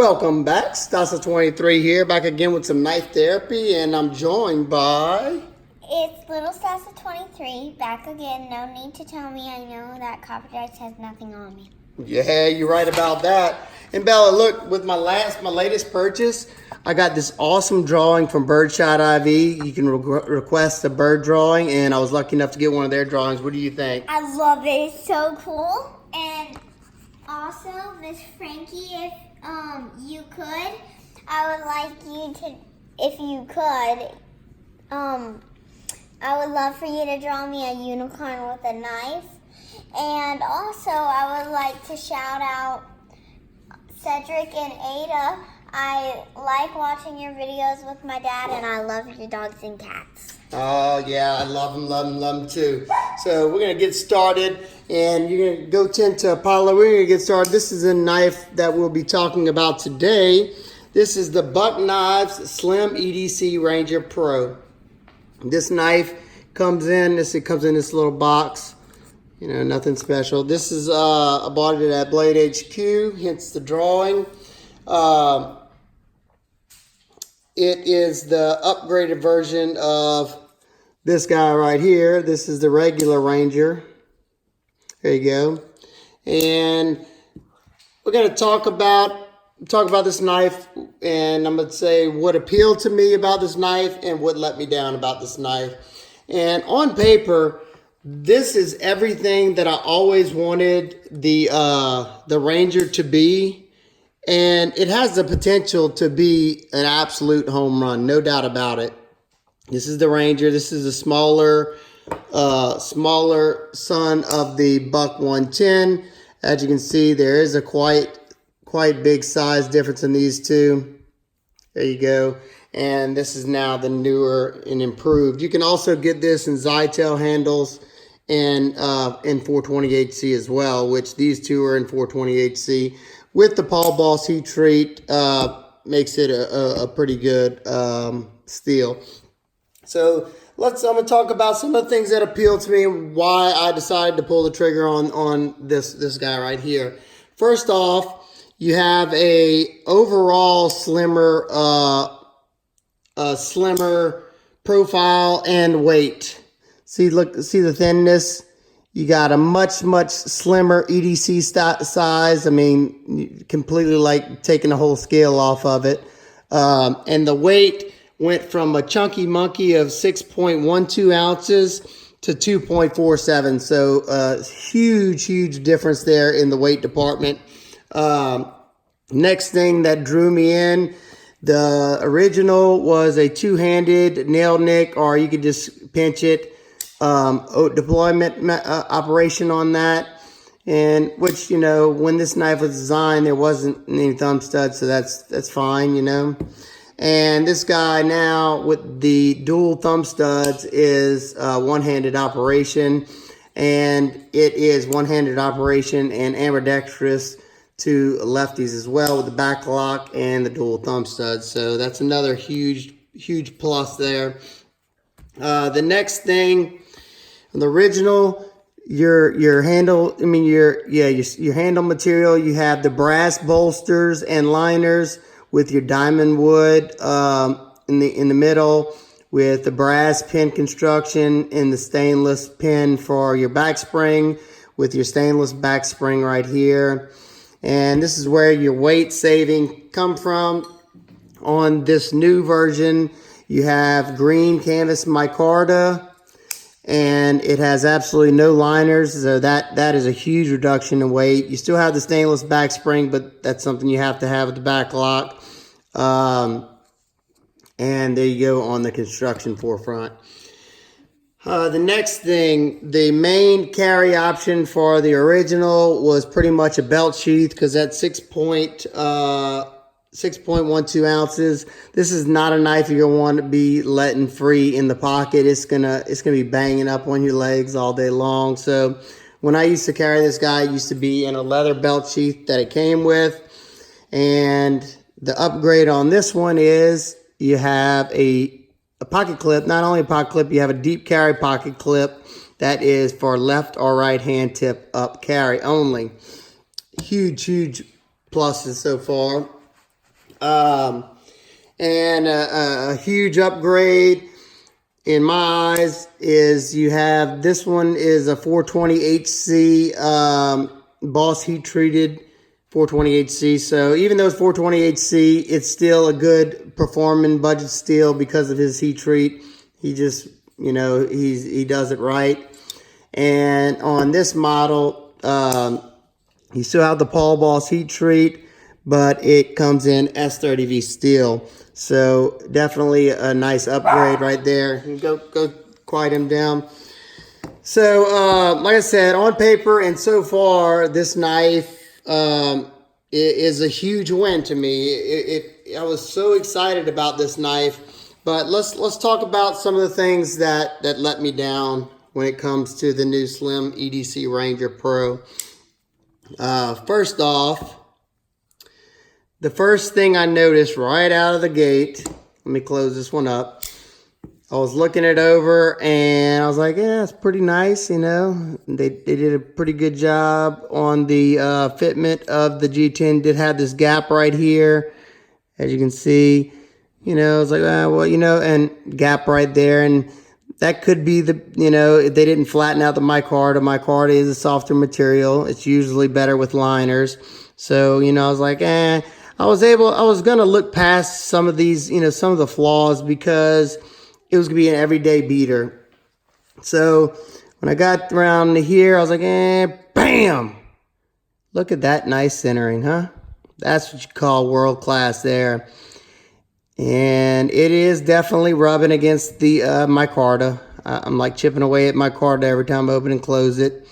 Welcome back, Stasa23 here, back again with some knife therapy, and I'm joined by... It's Little Stasa23, back again. No need to tell me, I know that copyright has nothing on me. Yeah, you're right about that. And Bella, look, with my latest purchase, I got this awesome drawing from Birdshot IV. You can request a bird drawing, and I was lucky enough to get one of their drawings. What do you think? I love it, it's so cool. And also, Miss Frankie, if you could, I would like you to, if you could, I would love for you to draw me a unicorn with a knife. And also, I would like to shout out Cedric and Ada. I like watching your videos with my dad, and I love your dogs and cats. Oh, yeah, I love them too. So we're going to get started, and you're going to go tend to Apollo. We're going to get started. This is a knife that we'll be talking about today. This is the Buck Knives Slim EDC Ranger Pro. This knife comes in this little box. You know, nothing special. This is, I bought it at Blade HQ, hence the drawing. It is the upgraded version of this guy right here. This is the regular Ranger. There you go. And we're going to talk about this knife, and I'm going to say what appealed to me about this knife and what let me down about this knife. And on paper, this is everything that I always wanted the Ranger to be. And it has the potential to be an absolute home run, no doubt about it. This is the Ranger. This is a smaller son of the Buck 110. As you can see, there is a quite big size difference in these two. There you go. And this is now the newer and improved. You can also get this in Zytel handles and in 420HC as well, which these two are in 420HC. With the Paul Boss heat treat, makes it a pretty good steel. So I'm going to talk about some of the things that appealed to me and why I decided to pull the trigger on this guy right here. First off, you have a overall slimmer profile and weight. See the thinness. You got a much slimmer EDC size. I mean, completely like taking the whole scale off of it. And the weight went from a chunky monkey of 6.12 ounces to 2.47. So huge difference there in the weight department. Next thing that drew me in, the original was a two-handed nail nick, or you could just pinch it. Deployment operation on that, and which, you know, when this knife was designed, there wasn't any thumb studs, so that's fine, you know. And this guy now with the dual thumb studs is one-handed operation, and it is one-handed operation and ambidextrous to lefties as well, with the back lock and the dual thumb studs. So that's another huge plus there. The next thing, the original, your handle, I mean your handle material, you have the brass bolsters and liners with your diamond wood in the middle, with the brass pin construction and the stainless pin for your back spring, with your stainless back spring right here. And this is where your weight saving come from. On this new version, you have green canvas micarta, and it has absolutely no liners, so that is a huge reduction in weight. You still have the stainless back spring, but that's something you have to have with the back lock. And there you go on the construction forefront. The next thing, the main carry option for the original was pretty much a belt sheath, because at 6.12 ounces. This is not a knife you're gonna want to be letting free in the pocket. It's gonna be banging up on your legs all day long. So when I used to carry this guy, it used to be in a leather belt sheath that it came with. And the upgrade on this one is you have a pocket clip. Not only a pocket clip, you have a deep carry pocket clip that is for left or right hand tip up carry only. Huge pluses so far. And a huge upgrade in my eyes is you have, this one is a 420HC Boss heat treated 420HC. So even though it's 420HC, it's still a good performing budget steel because of his heat treat. He just, you know, he does it right. And on this model, you still have the Paul Boss heat treat, but it comes in S30V steel. So definitely a nice upgrade right there. Go quiet him down. So like I said, on paper and so far, this knife is a huge win to me. I was so excited about this knife, but let's talk about some of the things that let me down when it comes to the new Slim EDC Ranger Pro. First off, the first thing I noticed right out of the gate, let me close this one up. I was looking it over and I was like, yeah, it's pretty nice, you know. They did a pretty good job on the fitment of the G10. Did have this gap right here, as you can see. You know, I was like, well, you know, and gap right there. And that could be the, you know, if they didn't flatten out the micarta. Micarta is a softer material. It's usually better with liners. So, you know, I was like, I was going to look past some of these, you know, some of the flaws because it was going to be an everyday beater. So when I got around to here, I was like, bam! Look at that nice centering, huh? That's what you call world class there. And it is definitely rubbing against the micarta. I'm like chipping away at micarta every time I open and close it.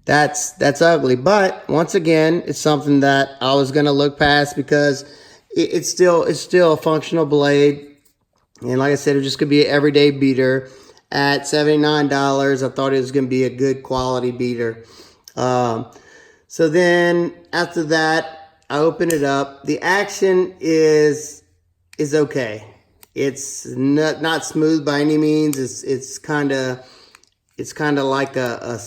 That's ugly, but once again, it's something that I was gonna look past because it's still a functional blade, and like I said, it's just gonna be an everyday beater at $79. I thought it was gonna be a good quality beater. So then after that, I open it up. The action is okay. It's not smooth by any means. It's kind of like a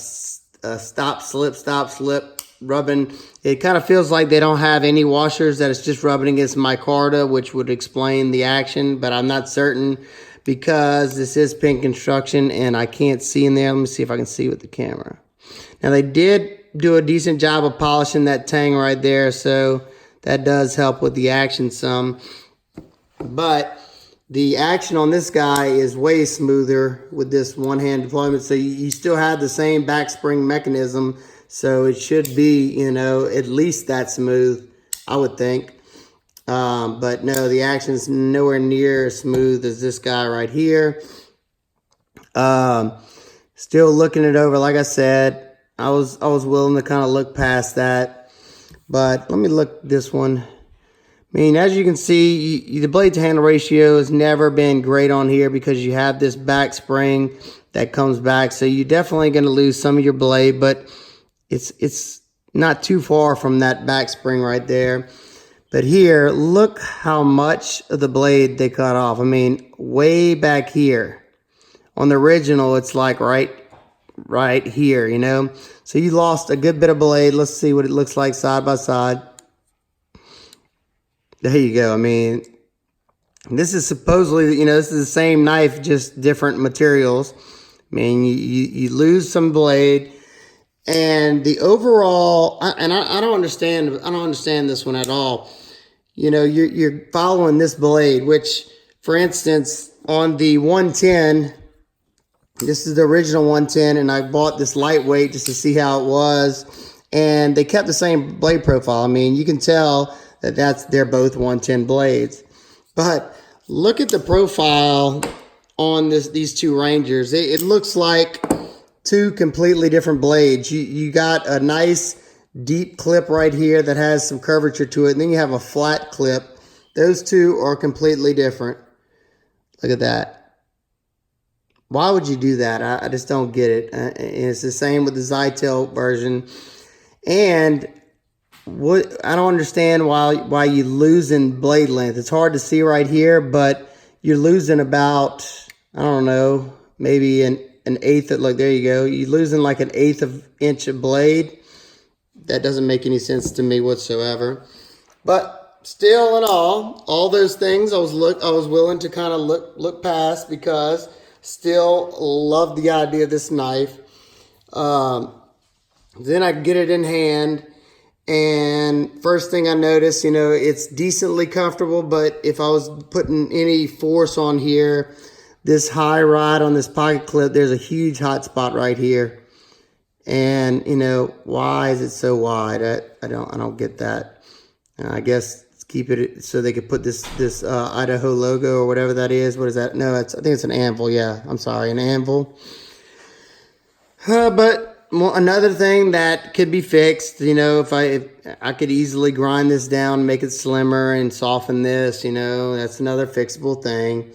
stop slip rubbing. It kind of feels like they don't have any washers, that it's just rubbing against micarta, which would explain the action, but I'm not certain because this is pin construction and I can't see in there. Let me see if I can see with the camera. Now they did do a decent job of polishing that tang right there, so that does help with the action some, but the action on this guy is way smoother with this one-hand deployment. So you still have the same back spring mechanism. So it should be, you know, at least that smooth, I would think. But no, the action is nowhere near as smooth as this guy right here. Still looking it over. Like I said, I was willing to kind of look past that. But let me look this one. I mean, as you can see, the blade to handle ratio has never been great on here because you have this back spring that comes back. So you're definitely going to lose some of your blade, but it's not too far from that back spring right there. But here, look how much of the blade they cut off. I mean, way back here. On the original, it's like right here, you know. So you lost a good bit of blade. Let's see what it looks like side by side. There you go. I mean, this is supposedly, you know, this is the same knife, just different materials. I mean, you lose some blade, and the overall, and I don't understand this one at all. You know, you're following this blade, which, for instance, on the 110, this is the original 110, and I bought this lightweight just to see how it was, and they kept the same blade profile. I mean, you can tell they're both 110 blades. But look at the profile on these two Rangers. It looks like two completely different blades. You got a nice deep clip right here that has some curvature to it, and then you have a flat clip. Those two are completely different. Look at that. Why would you do that? I just don't get it. It's the same with the Zytel version. And I don't understand why you losing blade length. It's hard to see right here, but you're losing about, I don't know, maybe an eighth of, look, there you go. You're losing like an eighth of inch of blade. That doesn't make any sense to me whatsoever. But still in all those things I was willing to kind of look past, because still love the idea of this knife. Then I get it in hand, and first thing I notice, it's decently comfortable, but if I was putting any force on here, this high ride on this pocket clip, there's a huge hot spot right here. And why is it so wide? I don't get that. I guess keep it so they could put this Idaho logo or whatever that is. What is that? No, I think it's an anvil. Yeah, I'm sorry, an anvil. But another thing that could be fixed, if I could easily grind this down, make it slimmer and soften this, that's another fixable thing.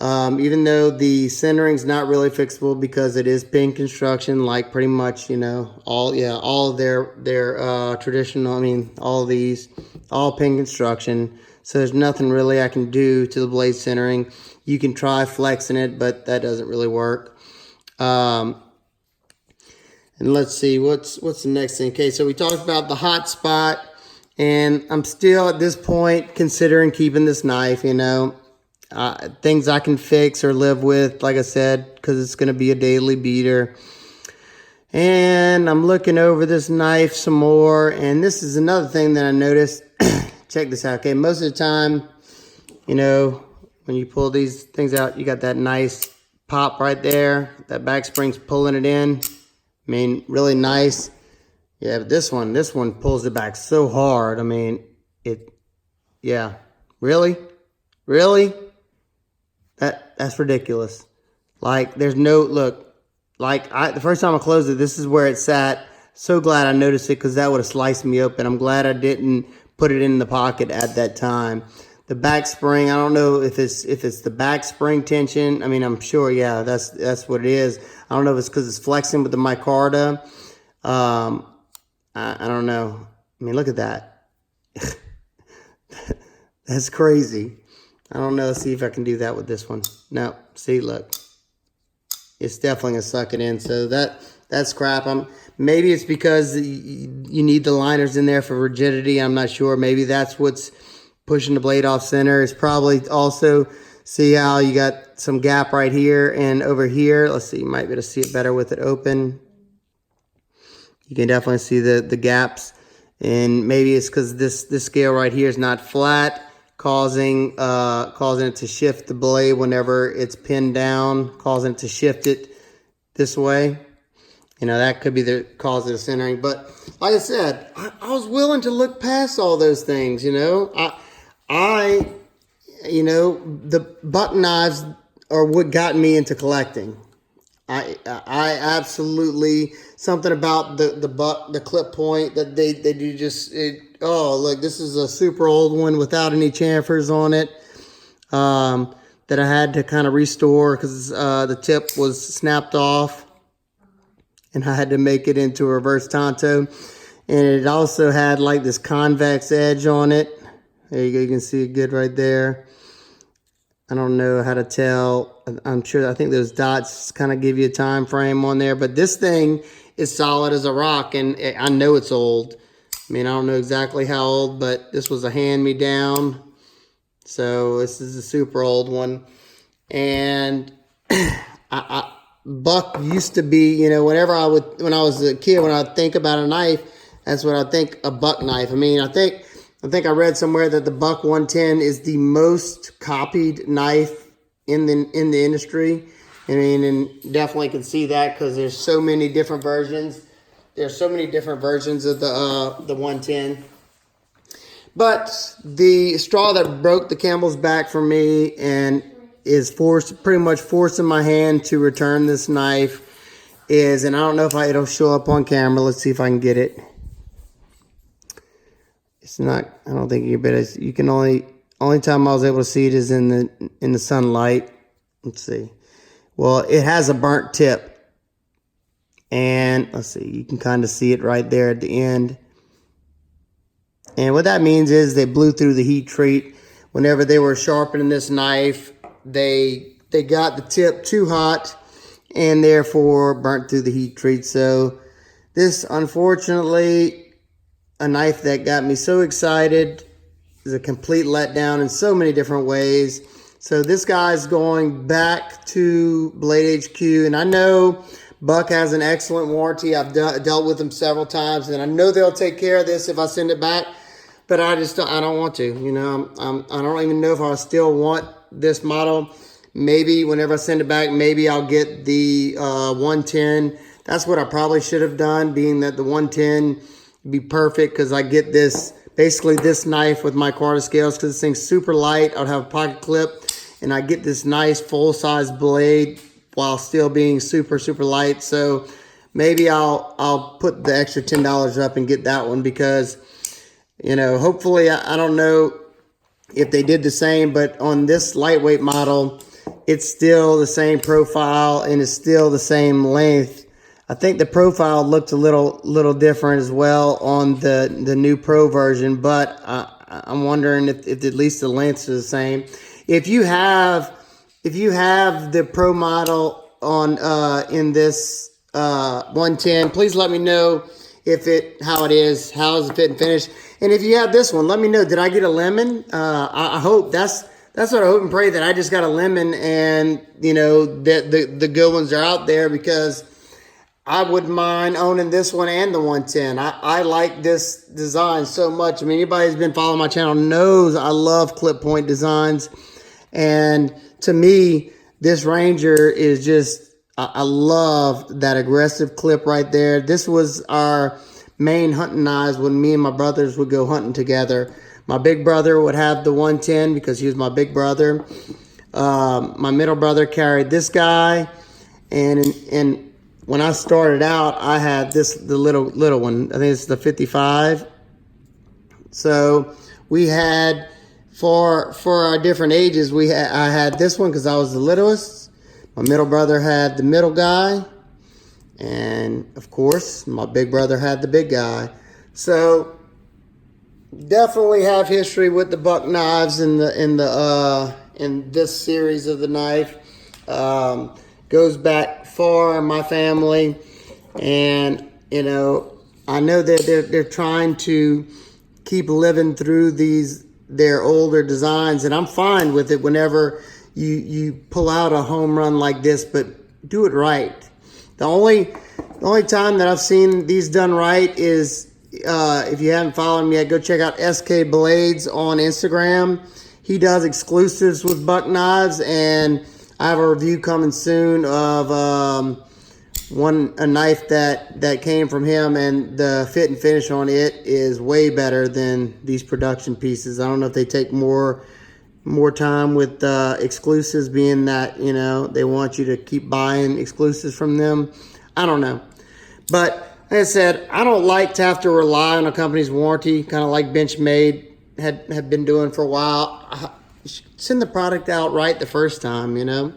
Even though the centering's not really fixable because it is pin construction, like pretty much, all of their traditional, all these, all pin construction. So there's nothing really I can do to the blade centering. You can try flexing it, but that doesn't really work. And let's see, what's the next thing? Okay, so we talked about the hot spot, and I'm still at this point considering keeping this knife, things I can fix or live with, like I said, because it's going to be a daily beater. And I'm looking over this knife some more, and this is another thing that I noticed. Check this out. Okay, most of the time, when you pull these things out, you got that nice pop right there. That back spring's pulling it in. Really nice. Yeah, but this one pulls it back so hard. Yeah, really? That's ridiculous. Like, there's no, look, the first time I closed it, this is where it sat. So glad I noticed it, because that would have sliced me open. I'm glad I didn't put it in the pocket at that time. The back spring, I don't know if it's the back spring tension. I'm sure, yeah, that's what it is. I don't know if it's because it's flexing with the micarta. I don't know. Look at that. That's crazy. I don't know. Let's see if I can do that with this one. No, see, look. It's definitely going to suck it in. So that's crap. Maybe it's because you need the liners in there for rigidity. I'm not sure. Maybe that's what's pushing the blade off center. It's probably also, see how you got some gap right here and over here. Let's see. You might be able to see it better with it open. You can definitely see the gaps. And maybe it's because this scale right here is not flat, causing it to shift the blade whenever it's pinned down, causing it to shift it this way. That could be the cause of the centering. But like I said, I was willing to look past all those things. The buck knives are what got me into collecting. I absolutely, something about the clip point that they do just, oh, look, this is a super old one without any chamfers on it, that I had to kind of restore because the tip was snapped off, and I had to make it into a reverse tanto. And it also had like this convex edge on it. There you go, you can see it good right there. I don't know how to tell. I think those dots kind of give you a time frame on there. But this thing is solid as a rock, and I know it's old. I don't know exactly how old, but this was a hand-me-down. So this is a super old one. And buck used to be, when I was a kid, when I think about a knife, that's what I think, a buck knife. I think I read somewhere that the Buck 110 is the most copied knife in the industry. And definitely can see that because there's so many different versions. There's so many different versions of the 110. But the straw that broke the camel's back for me and is pretty much forcing my hand to return this knife is, and I don't know if it'll show up on camera. Let's see if I can get it. It's not, I don't think you can only time I was able to see it is in the sunlight. Let's see. Well, it has a burnt tip. And let's see, you can kind of see it right there at the end. And what that means is they blew through the heat treat. Whenever they were sharpening this knife, they got the tip too hot and therefore burnt through the heat treat. So this, unfortunately, a knife that got me so excited is a complete letdown in so many different ways. So this guy's going back to Blade HQ, and I know Buck has an excellent warranty. I've dealt with them several times, and I know they'll take care of this if I send it back. But I don't want to. You know, I don't even know if I still want this model. Maybe whenever I send it back, maybe I'll get the 110. That's what I probably should have done, being that the 110 would be perfect because I get this, basically this knife with my quarter scales because this thing's super light. I'd have a pocket clip, and I get this nice full-size blade while still being super, super light. So maybe I'll put the extra $10 up and get that one because, you know, hopefully, I don't know if they did the same, but on this lightweight model, it's still the same profile and it's still the same length. I think the profile looked a little different as well on the new Pro version, but I'm wondering if at least the lengths are the same. If you have the Pro model on in this 110, please let me know how it is, how is the fit and finish. And if you have this one, let me know. Did I get a lemon? I hope that's what I hope and pray, that I just got a lemon, and you know that the good ones are out there, because I wouldn't mind owning this one and the 110. I like this design so much. I mean, anybody who's been following my channel knows I love clip point designs. And to me, this Ranger is just, I love that aggressive clip right there. This was our main hunting knives when me and my brothers would go hunting together. My big brother would have the 110 because he was my big brother. My middle brother carried this guy. And when I started out, I had the little one. I think it's the 55. So we had, for our different ages, I had this one because I was the littlest. My middle brother had the middle guy, and of course, my big brother had the big guy. So definitely have history with the buck knives in this series of the knife. Goes back far in my family, and you know, I know that they're trying to keep living through their older designs, and I'm fine with it whenever you pull out a home run like this, but do it right. The only time that I've seen these done right is if you haven't followed me yet, go check out SK Blades on Instagram. He does exclusives with buck knives, and I have a review coming soon of a knife that came from him, and the fit and finish on it is way better than these production pieces. I don't know if they take more time with exclusives, being that, you know, they want you to keep buying exclusives from them. I don't know. But like I said, I don't like to have to rely on a company's warranty, kind of like Benchmade had been doing for a while. Send the product out right the first time, you know.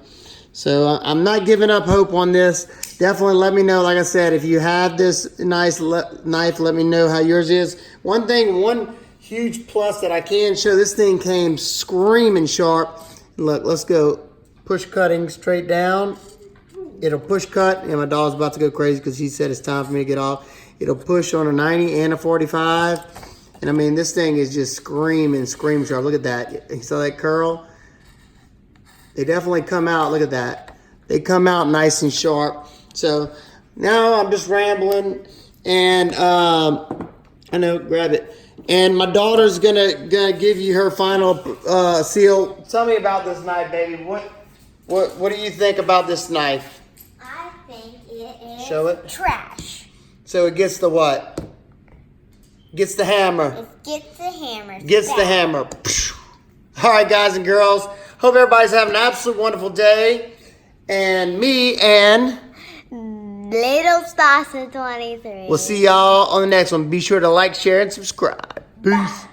So I'm not giving up hope on this. Definitely let me know. Like I said, if you have this nice knife, let me know how yours is. One huge plus that I can show, this thing came screaming sharp. Look, let's go push cutting straight down. It'll push cut, and my dog's about to go crazy because he said it's time for me to get off. It'll push on a 90 and a 45. And I mean, this thing is just scream sharp. Look at that. You saw that curl? They definitely come out. Look at that. They come out nice and sharp. So now I'm just rambling, and I know, grab it. And my daughter's gonna give you her final seal. Tell me about this knife, baby. What do you think about this knife? I think it is Show it. Trash. So it gets the what? Gets the hammer. It gets the hammer. Gets the hammer. All right, guys and girls. Hope everybody's having an absolute wonderful day. And me and Little Stasa 23. we'll see y'all on the next one. Be sure to like, share, and subscribe. Peace.